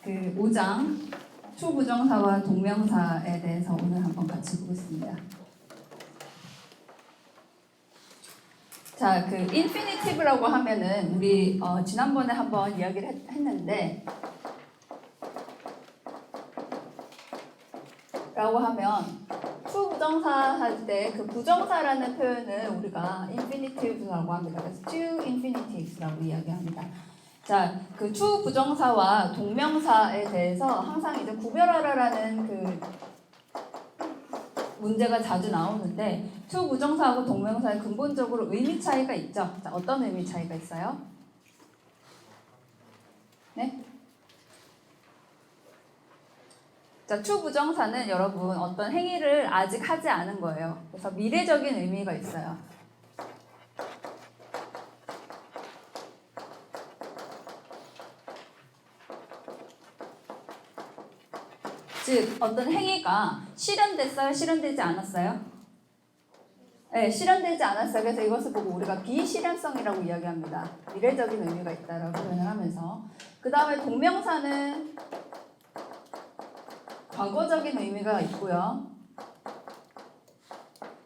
그 5장 초부정사와 동명사에 대해서 오늘 한번 같이 보겠습니다. 자, 그 인피니티브라고 하면은 우리 지난번에 한번 이야기를 했는데 라고 하면 초부정사 할 때 그 부정사라는 표현을 우리가 인피니티브라고 합니다. 그래서 two infinitives,라고 이야기합니다. 자, 그 초부정사와 동명사에 대해서 항상 이제 구별하라라는 그 문제가 자주 나오는데 초부정사하고 동명사의 근본적으로 의미 차이가 있죠. 자, 어떤 의미 차이가 있어요? 네? 자, 초부정사는 여러분 어떤 행위를 아직 하지 않은 거예요. 그래서 미래적인 의미가 있어요. 즉 어떤 행위가 실현됐어요? 실현되지 않았어요? 네, 실현되지 않았어요. 그래서 이것을 보고 우리가 비실현성이라고 이야기합니다. 미래적인 의미가 있다라고 표현을 하면서 그 다음에 동명사는 과거적인 의미가 있고요.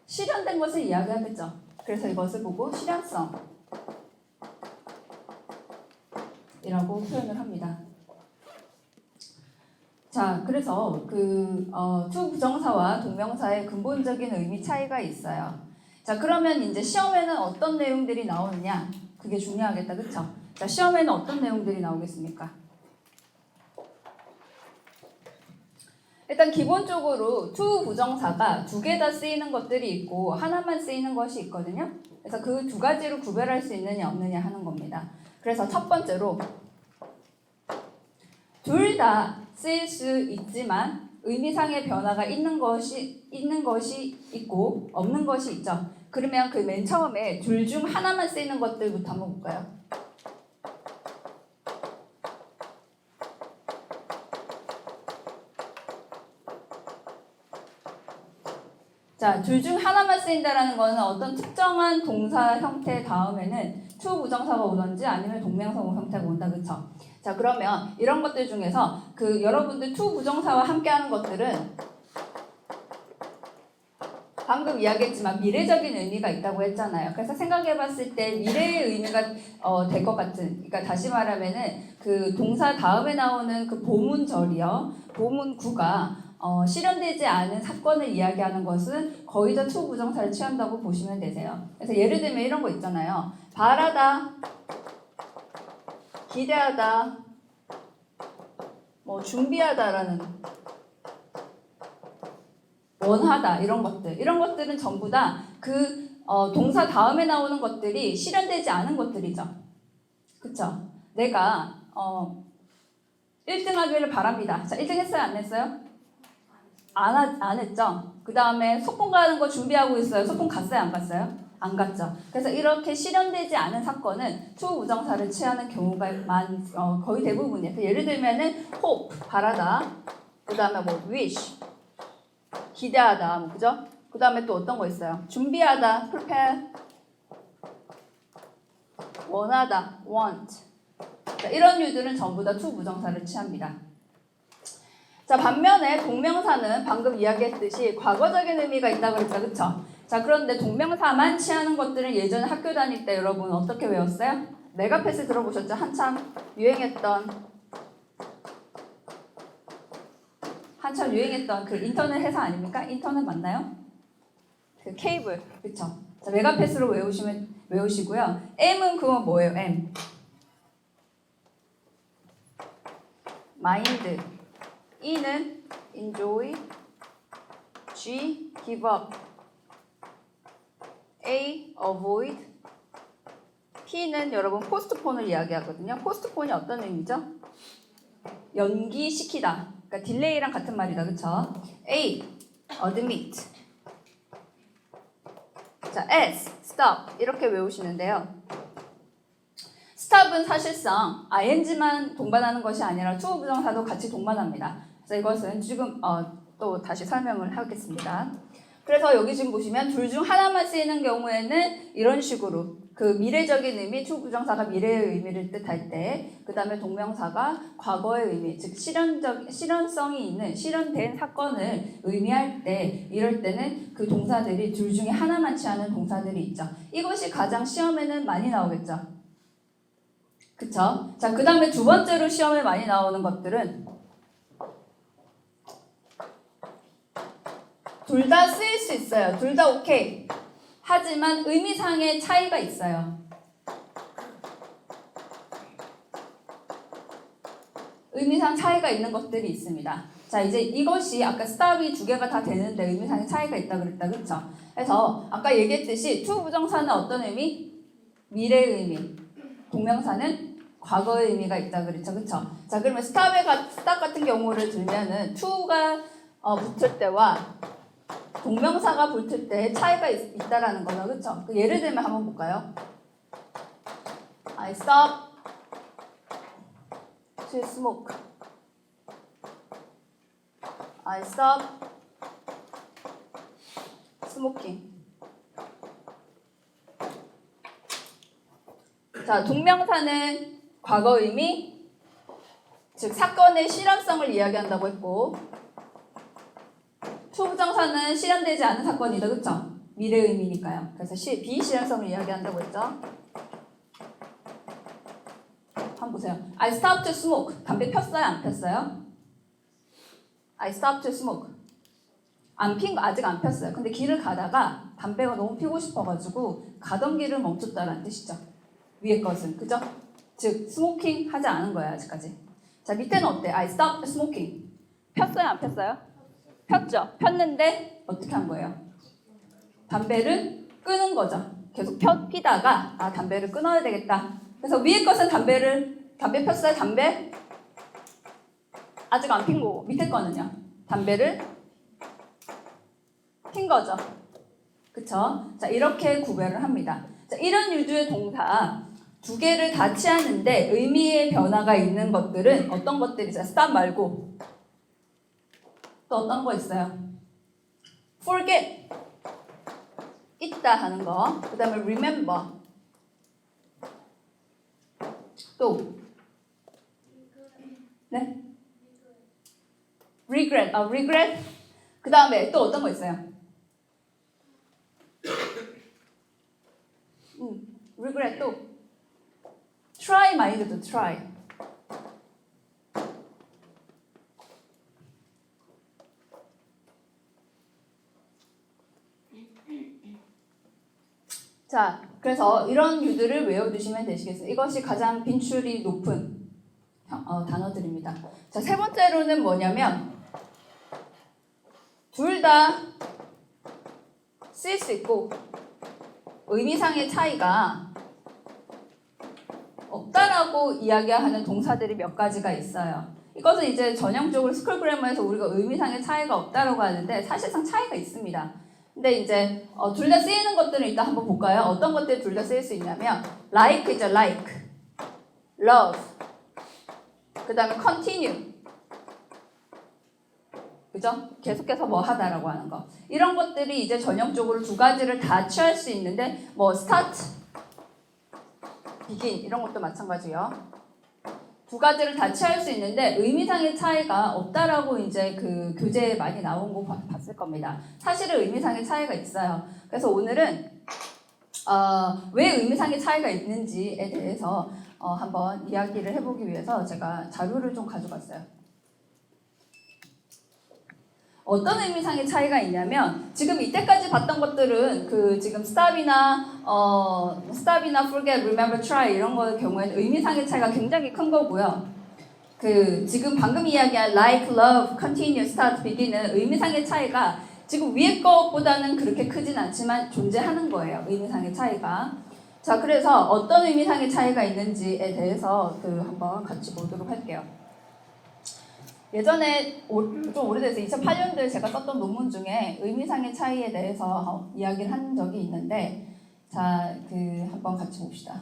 실현된 것을 이야기하겠죠. 그래서 이것을 보고 실현성이라고 표현을 합니다. 자, 그래서 그 투부정사와 동명사의 근본적인 의미 차이가 있어요. 자, 그러면 이제 시험에는 어떤 내용들이 나오느냐? 그게 중요하겠다, 그쵸? 자, 시험에는 어떤 내용들이 나오겠습니까? 일단 기본적으로 투부정사가 두 개 다 쓰이는 것들이 있고 하나만 쓰이는 것이 있거든요. 그래서 그 두 가지로 구별할 수 있느냐 없느냐 하는 겁니다. 그래서 첫 번째로 둘 다 쓰일 수 있지만 의미상의 변화가 있는 것이 있고 없는 것이 있죠. 그러면 그 맨 처음에 둘 중 하나만 쓰이는 것들부터 한번 볼까요? 자, 둘 중 하나만 쓰인다라는 거는 어떤 특정한 동사 형태 다음에는 투부정사가 오든지 아니면 동명사 형태가 온다, 그쵸? 자, 그러면 이런 것들 중에서 그 여러분들 투부정사와 함께하는 것들은 방금 이야기했지만 미래적인 의미가 있다고 했잖아요. 그래서 생각해봤을 때 미래의 의미가 될 것 같은, 그러니까 다시 말하면은 그 동사 다음에 나오는 그 보문절이요, 보문구가 실현되지 않은 사건을 이야기하는 것은 거의 다 투부정사를 취한다고 보시면 되세요. 그래서 예를 들면 이런 거 있잖아요. 바라다, 기대하다, 뭐 준비하다라는, 원하다, 이런 것들은 전부 다 그 동사 다음에 나오는 것들이 실현되지 않은 것들이죠. 그쵸? 내가 1등 하기를 바랍니다. 자, 1등 했어요? 안 했어요? 안 했죠? 그 다음에 소풍 가는 거 준비하고 있어요. 소풍 갔어요? 안 갔어요? 안 갔죠. 그래서 이렇게 실현되지 않은 사건은 투부정사를 취하는 경우가 거의 대부분이에요. 예를 들면은 hope, 바라다, 그 다음에 뭐 wish, 기대하다, 뭐 그죠? 그 다음에 또 어떤 거 있어요? 준비하다, prepare, 원하다, want. 자, 이런 류들은 전부 다 투부정사를 취합니다. 자, 반면에 동명사는 방금 이야기했듯이 과거적인 의미가 있다고 그랬죠, 그쵸? 자, 그런데 동명사만 취하는 것들은 예전에 학교 다닐 때 여러분 어떻게 외웠어요? 메가패스 들어보셨죠? 한참 유행했던 그 인터넷 회사 아닙니까? 인터넷 맞나요? 그 케이블, 그쵸? 자, 메가패스로 외우시고요. M은 그건 뭐예요? M. 마인드. E는 enjoy. G, give up. A, avoid. P는 여러분 postpone을 이야기하거든요. postpone이 어떤 의미죠? 연기시키다. 그러니까 딜레이랑 같은 말이다, 그쵸? A, admit. 자, S, stop. 이렇게 외우시는데요. stop은 사실상 ing만 동반하는 것이 아니라 투부정사도 같이 동반합니다. 그래서 이것은 지금 또 다시 설명을 하겠습니다. 그래서 여기 지금 보시면 둘 중 하나만 쓰이는 경우에는 이런 식으로 그 미래적인 의미, to 부정사가 미래의 의미를 뜻할 때, 그 다음에 동명사가 과거의 의미, 즉 실현성이 있는 실현된 사건을 의미할 때, 이럴 때는 그 동사들이 둘 중에 하나만 취하는 동사들이 있죠. 이것이 가장 시험에는 많이 나오겠죠. 그쵸? 자, 그 다음에 두 번째로 시험에 많이 나오는 것들은 둘 다 쓰일 수 있어요. 둘 다 오케이. 하지만 의미상의 차이가 있어요. 의미상 차이가 있는 것들이 있습니다. 자, 이제 이것이 아까 stop이 두 개가 다 되는데 의미상의 차이가 있다 그랬다, 그렇죠? 그래서 아까 얘기했듯이 to 부정사는 어떤 의미? 미래의 의미. 동명사는 과거의 의미가 있다 그랬죠, 그렇죠? 자, 그러면 stop 같은 경우를 들면은 to가 붙을 때와 동명사가 붙을 때 차이가 있다라는 거죠, 그렇죠? 그 예를 들면 한번 볼까요? I stop to smoke. I stop smoking. 자, 동명사는 과거 의미, 즉 사건의 실현성을 이야기한다고 했고, 투부정사는 실현되지 않은 사건이다, 그쵸? 미래 의미니까요. 그래서 비실현성을 이야기한다고 했죠. 한번 보세요. I stopped to smoke. 담배 폈어요, 안 폈어요? I stopped to smoke. 아직 안 폈어요. 근데 길을 가다가 담배가 너무 피고 싶어가지고 가던 길을 멈췄다라는 뜻이죠. 위에 것은, 그죠? 즉, 스모킹 하지 않은 거예요, 아직까지. 자, 밑에는 어때? I stopped smoking. 폈어요, 안 폈어요? 폈죠. 폈는데 어떻게 한 거예요? 담배를 끄는 거죠. 계속 피다가 담배를 끊어야 되겠다. 그래서 위에 것은 담배 폈어요? 담배? 아직 안 핀 거고 밑에 거는요? 담배를 핀 거죠. 그쵸? 자, 이렇게 구별을 합니다. 자, 이런 유주의 동사 두 개를 다 취하는데 의미의 변화가 있는 것들은 어떤 것들이죠? stop 말고 또 어떤 거 있어요? forget 있다 하는 거. 그 다음에 remember 또 네? regret 그 다음에 또 어떤 거 있어요? regret 또 try mind도 try 자, 그래서 이런 유들을 외워두시면 되시겠어요. 이것이 가장 빈출이 높은 단어들입니다. 자, 세 번째로는 뭐냐면 둘 다 쓸 수 있고 의미상의 차이가 없다라고 이야기하는 동사들이 몇 가지가 있어요. 이것은 이제 전형적으로 스쿨 그래머에서 우리가 의미상의 차이가 없다라고 하는데 사실상 차이가 있습니다. 근데 이제 둘 다 쓰이는 것들을 일단 한번 볼까요? 어떤 것들이 둘 다 쓰일 수 있냐면 like이죠, like, love, 그 다음에 continue, 그죠? 계속해서 뭐 하다라고 하는 거. 이런 것들이 이제 전형적으로 두 가지를 다 취할 수 있는데 뭐 start, begin 이런 것도 마찬가지요. 두 가지를 다 취할 수 있는데 의미상의 차이가 없다라고 이제 그 교재에 많이 나온 거 봤을 겁니다. 사실은 의미상의 차이가 있어요. 그래서 오늘은 왜 의미상의 차이가 있는지에 대해서 한번 이야기를 해보기 위해서 제가 자료를 좀 가져갔어요. 어떤 의미상의 차이가 있냐면 지금 이때까지 봤던 것들은 그 지금 stop이나 forget, remember, try 이런 거의 경우에는 의미상의 차이가 굉장히 큰 거고요. 그 지금 방금 이야기한 like, love, continue, start, begin은 의미상의 차이가 지금 위에 것보다는 그렇게 크진 않지만 존재하는 거예요. 의미상의 차이가. 자, 그래서 어떤 의미상의 차이가 있는지에 대해서 한번 같이 보도록 할게요. 예전에 좀 오래돼서 2008년도에 제가 썼던 논문 중에 의미상의 차이에 대해서 이야기를 한 적이 있는데 자, 한번 같이 봅시다.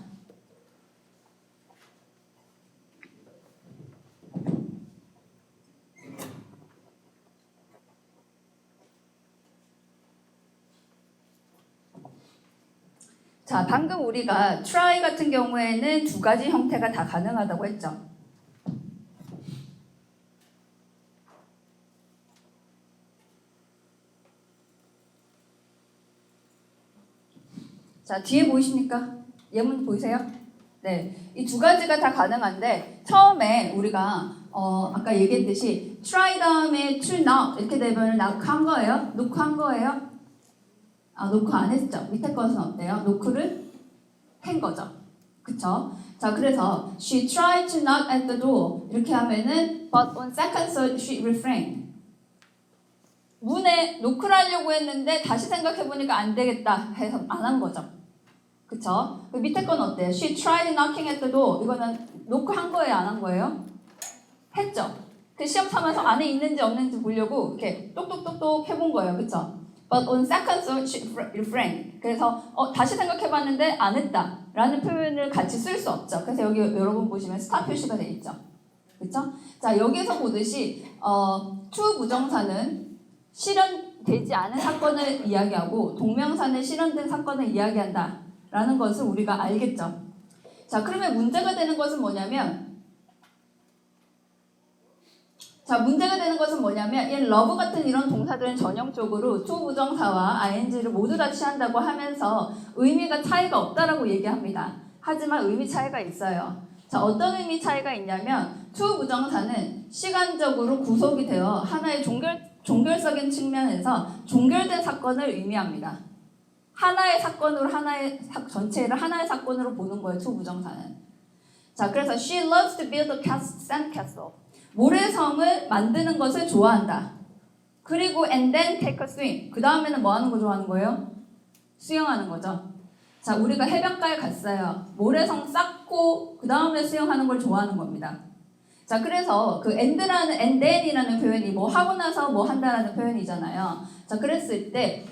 자, 방금 우리가 try 같은 경우에는 두 가지 형태가 다 가능하다고 했죠. 자, 뒤에 보이십니까? 예문 보이세요? 네, 이 두 가지가 다 가능한데 처음에 우리가 아까 얘기했듯이 try 다음에 to not 이렇게 되면 낙한 거예요? 녹화한 거예요? 아, 녹화 안 했죠? 밑에 것은 어때요? 노크를 한 거죠. 그쵸? 자, 그래서 she tried to knock at the door 이렇게 하면은 but on second thought she refrained. 문에 노크를 하려고 했는데 다시 생각해보니까 안 되겠다 해서 안 한 거죠. 그쵸? 그 밑에 건 어때요? She tried knocking at the door. 이거는 노크한 거예요? 안 한 거예요? 했죠. 그 시험 삼아서 안에 있는지 없는지 보려고 이렇게 똑똑똑똑 해본 거예요. 그쵸? But on second thought she refrained. 그래서 다시 생각해봤는데 안 했다 라는 표현을 같이 쓸 수 없죠. 그래서 여기 여러분 보시면 스탑 표시가 돼 있죠. 그쵸? 자, 여기서 보듯이 to 부정사는 실현되지 않은 사건을 이야기하고 동명사는 실현된 사건을 이야기한다 라는 것을 우리가 알겠죠. 자, 그러면 문제가 되는 것은 뭐냐면 이 love 같은 이런 동사들은 전형적으로 to 부정사와 ing를 모두 다 취한다고 하면서 의미가 차이가 없다라고 얘기합니다. 하지만 의미 차이가 있어요. 자, 어떤 의미 차이가 있냐면 to 부정사는 시간적으로 구속이 되어 하나의 종결적인 측면에서 종결된 사건을 의미합니다. 하나의 사건으로 전체를 하나의 사건으로 보는 거예요. to 부정사는. 자, 그래서 she loves to build a sand castle. 모래성을 만드는 것을 좋아한다. 그리고 and then take a swim. 그 다음에는 뭐 하는 거 좋아하는 거예요? 수영하는 거죠. 자, 우리가 해변가에 갔어요. 모래성 쌓고 그 다음에 수영하는 걸 좋아하는 겁니다. 자, 그래서 그 and then이라는 표현이 뭐 하고 나서 뭐 한다라는 표현이잖아요. 자, 그랬을 때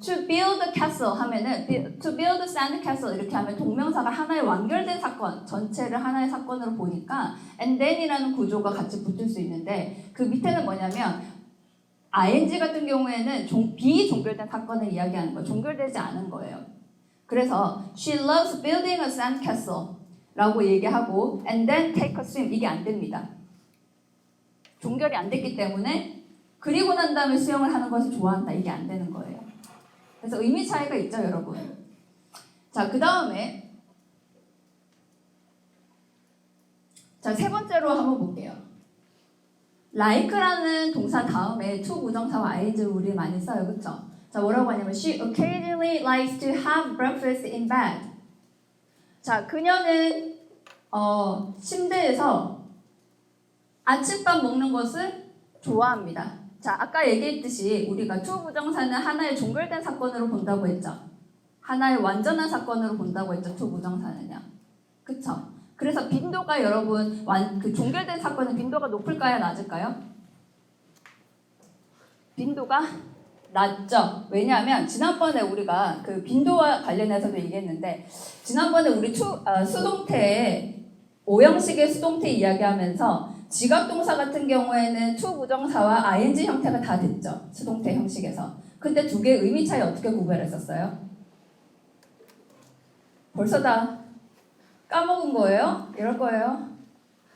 to build a castle 하면은 to build a sand castle 이렇게 하면 동명사가 하나의 완결된 사건, 전체를 하나의 사건으로 보니까 and then이라는 구조가 같이 붙을 수 있는데 그 밑에는 뭐냐면 ing 같은 경우에는 비종결된 사건을 이야기하는 거예요. 종결되지 않은 거예요. 그래서 she loves building a sand castle 라고 얘기하고 and then take a swim 이게 안 됩니다. 종결이 안 됐기 때문에 그리고 난 다음에 수영을 하는 것을 좋아한다. 이게 안 되는 거예요. 그래서 의미 차이가 있죠, 여러분. 자, 그 다음에 자, 세 번째로 한번 볼게요. like라는 동사 다음에 to 부정사와 ing를 우리 많이 써요. 그쵸? 자, 뭐라고 하냐면 she occasionally likes to have breakfast in bed. 자, 그녀는 침대에서 아침밥 먹는 것을 좋아합니다. 자, 아까 얘기했듯이 우리가 to 부정사는 하나의 종결된 사건으로 본다고 했죠. 하나의 완전한 사건으로 본다고 했죠. to 부정사는요. 그쵸? 그래서 빈도가 여러분 그 종결된 사건은 빈도가 높을까요? 낮을까요? 빈도가 낮죠. 왜냐하면 지난번에 우리가 그 빈도와 관련해서도 얘기했는데 지난번에 우리 수동태 오형식의 수동태 이야기하면서 지각동사 같은 경우에는 to 부정사와 ing 형태가 다 됐죠. 수동태 형식에서. 근데 두 개의 의미 차이 어떻게 구별했었어요? 벌써 다 까먹은 거예요? 이럴 거예요.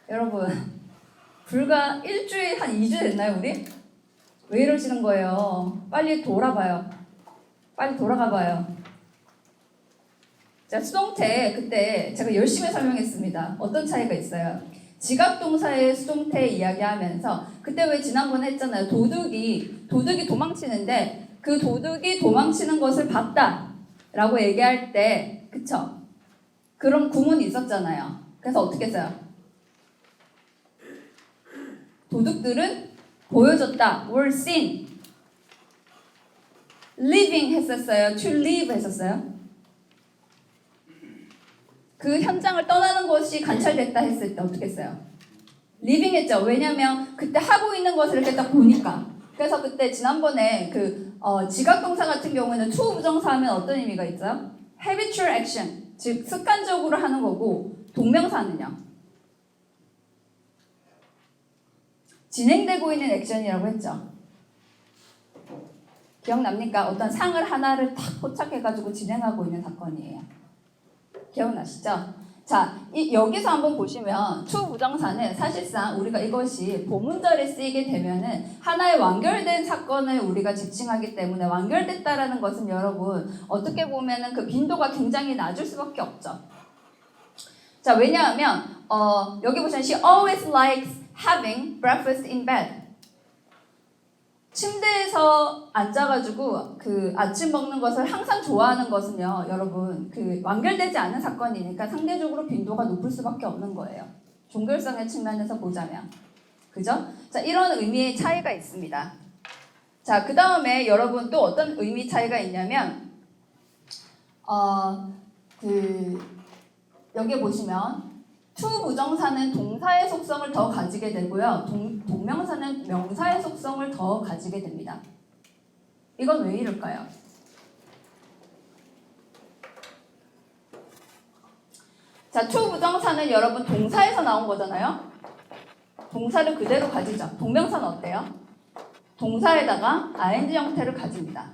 여러분 불과 일주일 한 2주 됐나요 우리? 왜 이러시는 거예요? 빨리 돌아봐요. 빨리 돌아가 봐요. 자, 수동태 그때 제가 열심히 설명했습니다. 어떤 차이가 있어요? 지각동사의 수동태 이야기하면서 그때 왜 지난번에 했잖아요. 도둑이 도망치는데 그 도둑이 도망치는 것을 봤다 라고 얘기할 때 그쵸? 그런 구문이 있었잖아요. 그래서 어떻게 써요? 도둑들은 보여줬다. were seen. living 했었어요. to live 했었어요. 그 현장을 떠나는 것이 관찰됐다 했을 때 어떻게 했어요? living 했죠. 왜냐면 그때 하고 있는 것을 이렇게 딱 보니까. 그래서 그때 지난번에 지각동사 같은 경우에는 to 부정사 하면 어떤 의미가 있어요? habitual action. 즉 습관적으로 하는 거고 동명사는요. 진행되고 있는 액션이라고 했죠. 기억납니까? 어떤 상을 하나를 탁 포착해가지고 진행하고 있는 사건이에요. 기억나시죠? 자, 여기서 한번 보시면 to 부정사는 사실상 우리가 이것이 보문절에 쓰이게 되면은 하나의 완결된 사건을 우리가 지칭하기 때문에 완결됐다라는 것은 여러분 어떻게 보면은 그 빈도가 굉장히 낮을 수밖에 없죠. 자, 왜냐하면 여기 보시면 she always likes having breakfast in bed. 침대에서 앉아가지고 그 아침 먹는 것을 항상 좋아하는 것은요, 여러분 그 완결되지 않은 사건이니까 상대적으로 빈도가 높을 수밖에 없는 거예요. 종결성의 측면에서 보자면, 그죠? 자, 이런 의미의 차이가 있습니다. 자, 그 다음에 여러분 또 어떤 의미 차이가 있냐면, 여기 보시면 to 부정사는 동사의 속성을 더 가지게 되고요. 동명사는 명사의 속성을 더 가지게 됩니다. 이건 왜 이럴까요? 자, to 부정사는 여러분 동사에서 나온 거잖아요. 동사를 그대로 가지죠. 동명사는 어때요? 동사에다가 ing 형태를 가집니다.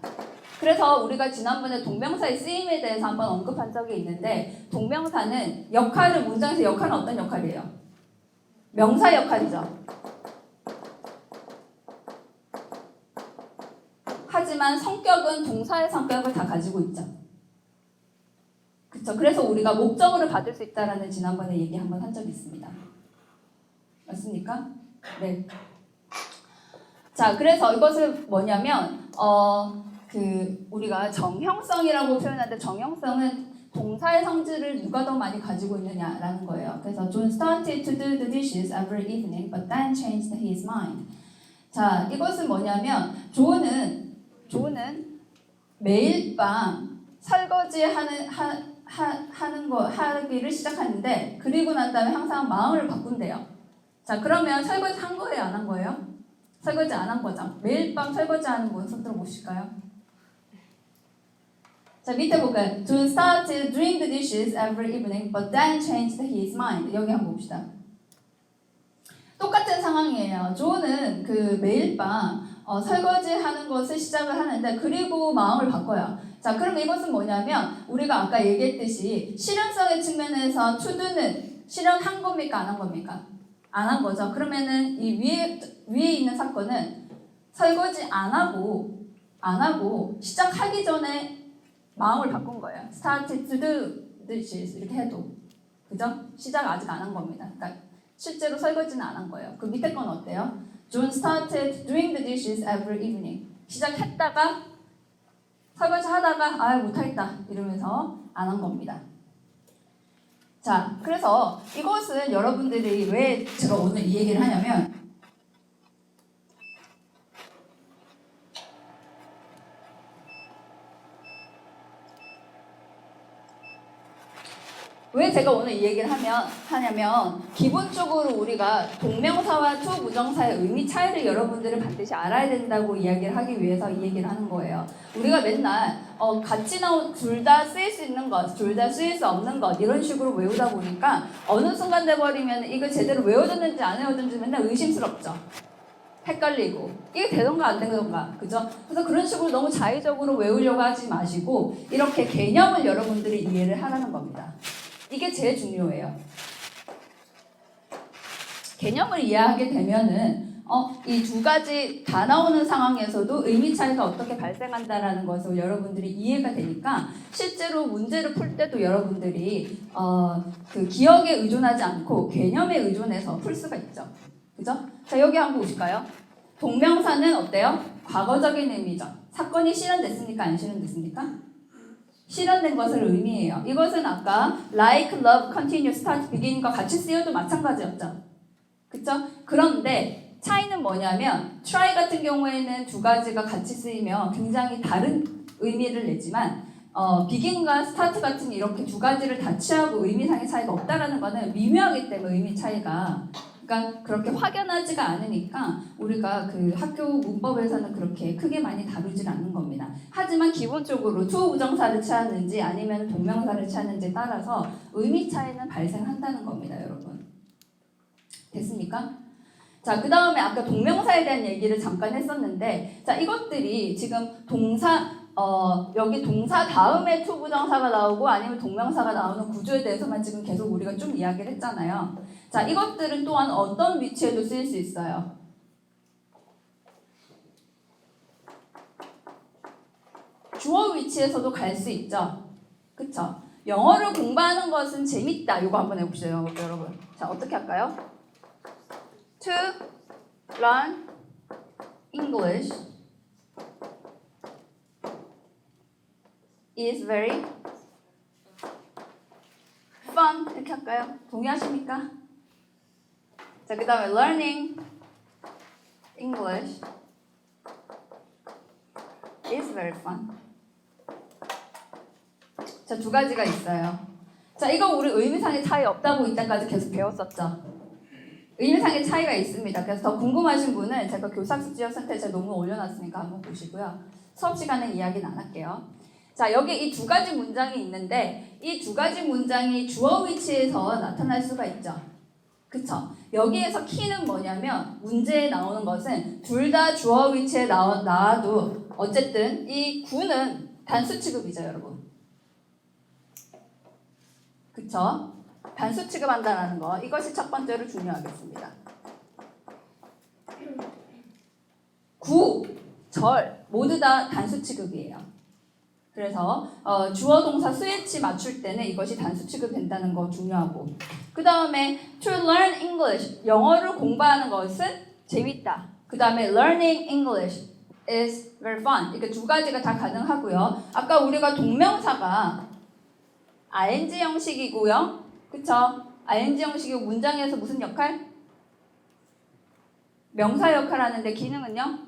그래서 우리가 지난번에 동명사의 쓰임에 대해서 한번 언급한 적이 있는데 동명사는 역할을 문장에서 역할은 어떤 역할이에요? 명사 역할이죠. 하지만 성격은 동사의 성격을 다 가지고 있죠. 그렇죠? 그래서 우리가 목적어를 받을 수 있다라는 지난번에 얘기 한번 한 적이 있습니다. 맞습니까? 네. 자, 그래서 이것은 뭐냐면 우리가 정형성이라고 표현하는데 정형성은 동사의 성질을 누가 더 많이 가지고 있느냐라는 거예요. 그래서 John started to do the dishes every evening, but then changed his mind. 자, 이것은 뭐냐면 조는 매일 밤 설거지 하기를 시작하는데 그리고 난 다음에 항상 마음을 바꾼대요. 자, 그러면 설거지 한 거예요, 안 한 거예요? 설거지 안 한 거죠. 매일 밤 설거지 하는 분 손 들어보실까요? 자, 밑에 볼까요? John started doing the dishes every evening, but then changed his mind. 여기 한번 봅시다. 똑같은 상황이에요. 존은 그 매일 밤 설거지 하는 것을 시작을 하는데 그리고 마음을 바꿔요. 자, 그럼 이것은 뭐냐면 우리가 아까 얘기했듯이 실현성의 측면에서 to do는 실현한 겁니까? 안 한 겁니까? 안 한 거죠. 그러면은 이 위에 있는 사건은 설거지 안 하고 시작하기 전에 마음을 바꾼 거예요. started to do dishes 이렇게 해도 그죠? 시작 아직 안 한 겁니다. 그러니까 실제로 설거지는 안 한 거예요. 그 밑에 건 어때요? John started doing the dishes every evening. 시작했다가 설거지 하다가 못하겠다 이러면서 안 한 겁니다. 자, 그래서 이것은 여러분들이 왜 제가 오늘 이 얘기를 하냐면 왜 제가 오늘 이 얘기를 하냐면 기본적으로 우리가 동명사와 to 부정사의 의미 차이를 여러분들은 반드시 알아야 된다고 이야기를 하기 위해서 이 얘기를 하는 거예요. 우리가 맨날 같이 나온 둘 다 쓰일 수 있는 것, 둘 다 쓰일 수 없는 것 이런 식으로 외우다 보니까 어느 순간 돼버리면 이거 제대로 외워졌는지 안 외워졌는지 맨날 의심스럽죠. 헷갈리고 이게 되던가 안 되던가 그죠? 그래서 그런 식으로 너무 자의적으로 외우려고 하지 마시고 이렇게 개념을 여러분들이 이해를 하라는 겁니다. 이게 제일 중요해요. 개념을 이해하게 되면은 이 두 가지 다 나오는 상황에서도 의미 차이가 어떻게 발생한다라는 것을 여러분들이 이해가 되니까 실제로 문제를 풀 때도 여러분들이 그 기억에 의존하지 않고 개념에 의존해서 풀 수가 있죠. 그죠? 자, 여기 한번 보실까요? 동명사는 어때요? 과거적인 의미죠. 사건이 실현됐습니까? 안 실현됐습니까? 실현된 것을 의미해요. 이것은 아까 like, love, continue, start, begin과 같이 쓰여도 마찬가지였죠. 그쵸? 그런데 차이는 뭐냐면 try 같은 경우에는 두 가지가 같이 쓰이면 굉장히 다른 의미를 내지만 begin과 start 같은 이렇게 두 가지를 다 취하고 의미상의 차이가 없다라는 거는 미묘하기 때문에 의미 차이가 그러니까 그렇게 확연하지가 않으니까 우리가 그 학교 문법에서는 그렇게 크게 많이 다루질 않는 겁니다. 하지만 기본적으로 to 부정사를 취하는지 아니면 동명사를 취하는지에 따라서 의미 차이는 발생한다는 겁니다, 여러분. 됐습니까? 자, 그 다음에 아까 동명사에 대한 얘기를 잠깐 했었는데, 자, 이것들이 지금 여기 동사 다음에 to 부정사가 나오고 아니면 동명사가 나오는 구조에 대해서만 지금 계속 우리가 좀 이야기를 했잖아요. 자, 이것들은 또한 어떤 위치에도 쓰일 수 있어요. 주어 위치에서도 갈 수 있죠. 그쵸? 영어를 공부하는 것은 재밌다. 이거 한번 해보세요, 여러분. 자, 어떻게 할까요? To learn English is very fun. 이렇게 할까요? 동의하십니까? 자, 그 다음에 learning English is very fun. 자, 두 가지가 있어요. 자, 이거 우리 의미상의 차이 없다고 이때까지 계속 배웠었죠. 의미상의 차이가 있습니다. 그래서 더 궁금하신 분은 제가 교사학습 지역 상태에 제가 논문 올려놨으니까 한번 보시고요. 수업 시간에 이야기는 안 할게요. 자, 여기 이 두 가지 문장이 있는데 이 두 가지 문장이 주어 위치에서 나타날 수가 있죠. 그쵸? 여기에서 키는 뭐냐면 문제에 나오는 것은 둘 다 주어 위치에 나와도 어쨌든 이 구는 단수 취급이죠, 여러분. 그쵸? 단수 취급한다는 거. 이것이 첫 번째로 중요하겠습니다. 구, 절 모두 다 단수 취급이에요. 그래서 주어 동사 스위치 맞출 때는 이것이 단수 취급된다는 거 중요하고, 그 다음에 to learn English, 영어를 공부하는 것은 재밌다. 그 다음에 learning English is very fun. 이렇게 두 가지가 다 가능하고요. 아까 우리가 동명사가 ing 형식이고요. 그쵸? ing 형식이고 문장에서 무슨 역할? 명사 역할 하는데 기능은요?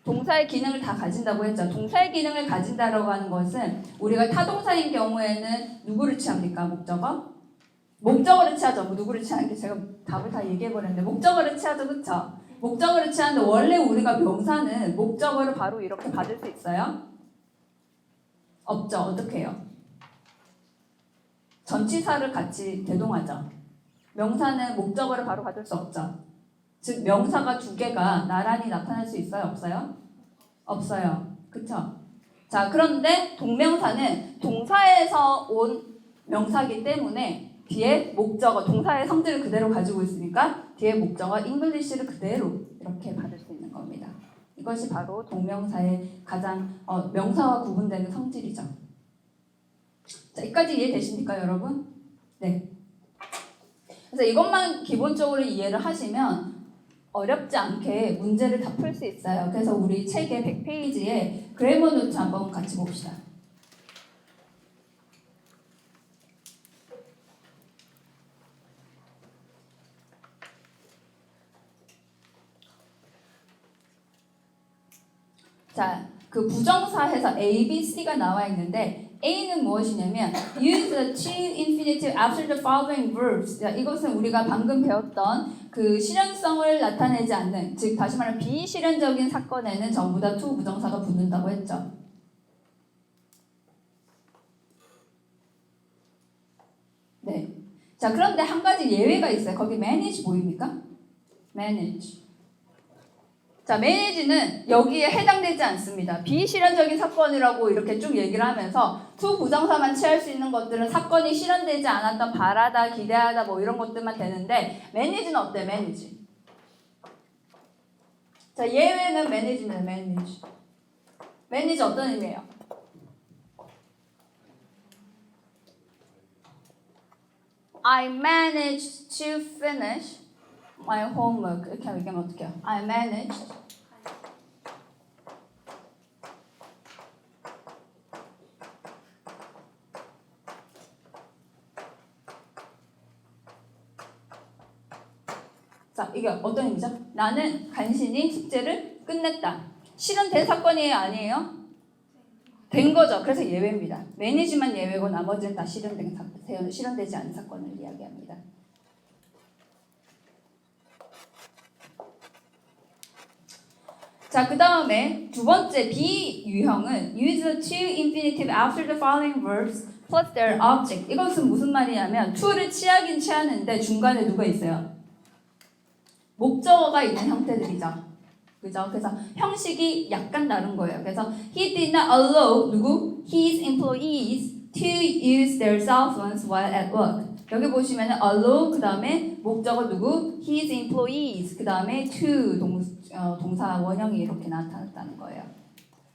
동사의 기능을 다 가진다고 했죠. 동사의 기능을 가진다라고 하는 것은 우리가 타동사인 경우에는 누구를 취합니까? 목적어? 목적어를 취하죠. 누구를 취하는게 제가 답을 다 얘기해버렸는데 목적어를 취하죠. 그쵸? 목적어를 취하는데 원래 우리가 명사는 목적어를 바로 이렇게 받을 수 있어요? 없죠. 어떻게 해요? 전치사를 같이 대동하죠. 명사는 목적어를 바로 받을 수 없죠. 즉 명사가 두 개가 나란히 나타날 수 있어요? 없어요? 없어요. 그쵸? 자, 그런데 동명사는 동사에서 온 명사이기 때문에 뒤에 목적어, 동사의 성질을 그대로 가지고 있으니까 뒤에 목적어 English를 그대로 이렇게 받을 수 있는 겁니다. 이것이 바로 동명사의 가장 명사와 구분되는 성질이죠. 자, 여기까지 이해되십니까, 여러분? 네. 그래서 이것만 기본적으로 이해를 하시면 어렵지 않게 문제를 다 풀 수 있어요. 그래서 우리 책의 100페이지에 그래머 노트 한번 같이 봅시다. 자, 그 부정사에서 A, B, C가 나와 있는데 A는 무엇이냐면 use the to infinitive after the following verbs. 자, 이것은 우리가 방금 배웠던 그 실현성을 나타내지 않는, 즉 다시 말하면 비실현적인 사건에는 전부 다 to 부정사가 붙는다고 했죠. 네. 자, 그런데 한 가지 예외가 있어요. 거기 manage 보입니까? manage. 자, manage는 여기에 해당되지 않습니다. 비실현적인 사건이라고 이렇게 쭉 얘기를 하면서 to 부정사만 취할 수 있는 것들은 사건이 실현되지 않았던 바라다, 기대하다 뭐 이런 것들만 되는데 manage는 어때? manage. 자, 예외는 manage입니다. manage. manage 어떤 의미예요? I managed to finish my homework. 이렇게 얘기하면 어떡해요? I managed 자, 이게 어떤 의미죠? 나는 간신히 숙제를 끝냈다. 실현된 사건이에요? 아니에요? 된 거죠. 그래서 예외입니다. 매니지만 예외고 나머지는 다 실현되지 않은 사건을 이야기합니다. 자, 그 다음에 두 번째 B 유형은 use the to infinitive after the following verbs plus their object. 이것은 무슨 말이냐면 to를 취하긴 취하는데 중간에 누가 있어요? 목적어가 있는 형태들이죠. 그죠? 그래서 형식이 약간 다른 거예요. 그래서 he did not allow 누구? His employees to use their cell phones while at work. 여기 보시면은 allow 그 다음에 목적어 누구? His employees 그 다음에 to 동사 원형이 이렇게 나타났다는 거예요.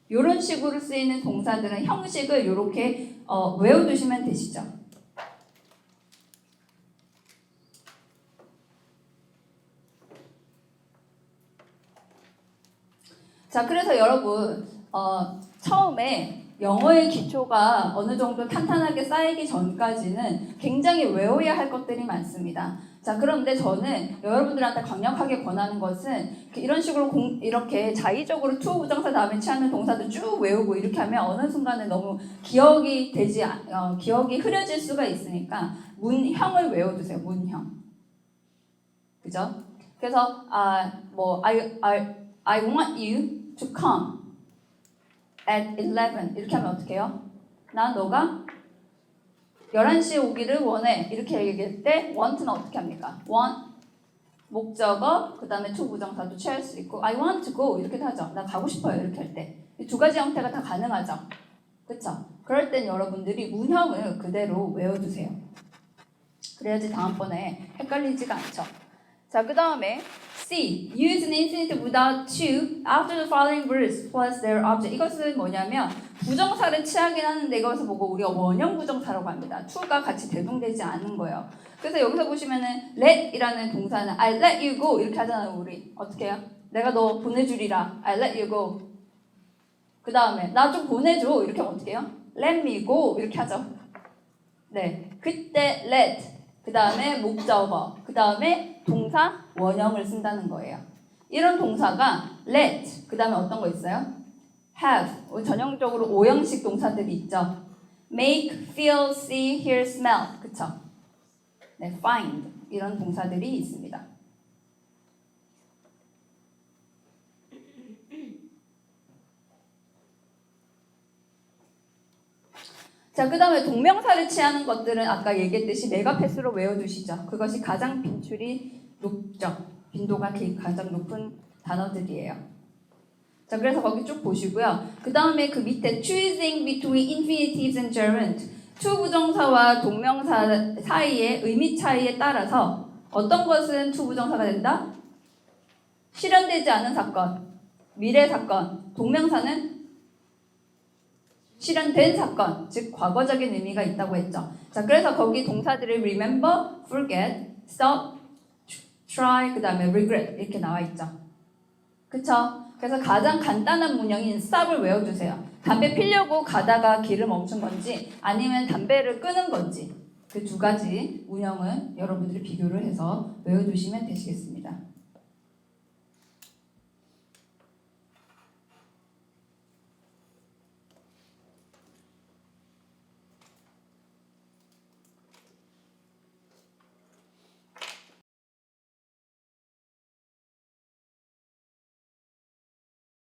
이런 식으로 쓰이는 동사들은 형식을 이렇게 외워두시면 되시죠. 자, 그래서 여러분 처음에 영어의 기초가 어느 정도 탄탄하게 쌓이기 전까지는 굉장히 외워야 할 것들이 많습니다. 자, 그런데 저는 여러분들한테 강력하게 권하는 것은 이런 식으로 이렇게 자의적으로 to 부정사 다음에 취하는 동사도 쭉 외우고 이렇게 하면 어느 순간에 너무 기억이 흐려질 수가 있으니까 문형을 외워두세요. 문형. 그죠? 그래서 I want you to come at 11 이렇게 하면 어떻게 해요? 나 너가 11시에 오기를 원해 이렇게 얘기할 때 want는 어떻게 합니까? want 목적어 그 다음에 to 부정사도 취할 수 있고 I want to go 이렇게 하죠. 나 가고 싶어요 이렇게 할 때 이 두 가지 형태가 다 가능하죠. 그쵸? 그럴 땐 여러분들이 문형을 그대로 외워두세요. 그래야지 다음번에 헷갈리지가 않죠. 자, 그 다음에 C. Use an infinitive without to after the following words plus their object. 이것은 뭐냐면 부정사를 취하긴 하는데 이것을 보고 우리가 원형 부정사라고 합니다. to가 같이 대동되지 않은 거예요. 그래서 여기서 보시면은 let이라는 동사는 I let you go 이렇게 하잖아요. 우리 어떻게 해요? 내가 너 보내주리라. I let you go. 그 다음에 나 좀 보내줘 이렇게 하면 어떻게 해요? Let me go 이렇게 하죠. 네, 그때 let 그 다음에 목적어 그 다음에 동사 원형을 쓴다는 거예요. 이런 동사가 let 그 다음에 어떤 거 있어요? have 전형적으로 오형식 동사들이 있죠. make, feel, see, hear, smell 그쵸? 네, find 이런 동사들이 있습니다. 자, 그 다음에 동명사를 취하는 것들은 아까 얘기했듯이 메가패스로 외워두시죠. 그것이 가장 빈출이 높죠. 빈도가 가장 높은 단어들이에요. 자, 그래서 거기 쭉 보시고요. 그 다음에 그 밑에 choosing between infinitives and gerund to 부정사와 동명사 사이의 의미 차이에 따라서 어떤 것은 to 부정사가 된다? 실현되지 않은 사건, 미래 사건, 동명사는 실현된 사건, 즉 과거적인 의미가 있다고 했죠. 자, 그래서 거기 동사들이 remember, forget, stop, try, 그 다음에 regret 이렇게 나와 있죠. 그쵸? 그래서 가장 간단한 문형인 stop을 외워주세요. 담배 피려고 가다가 길을 멈춘 건지 아니면 담배를 끄는 건지 그 두 가지 문형은 여러분들이 비교를 해서 외워두시면 되시겠습니다.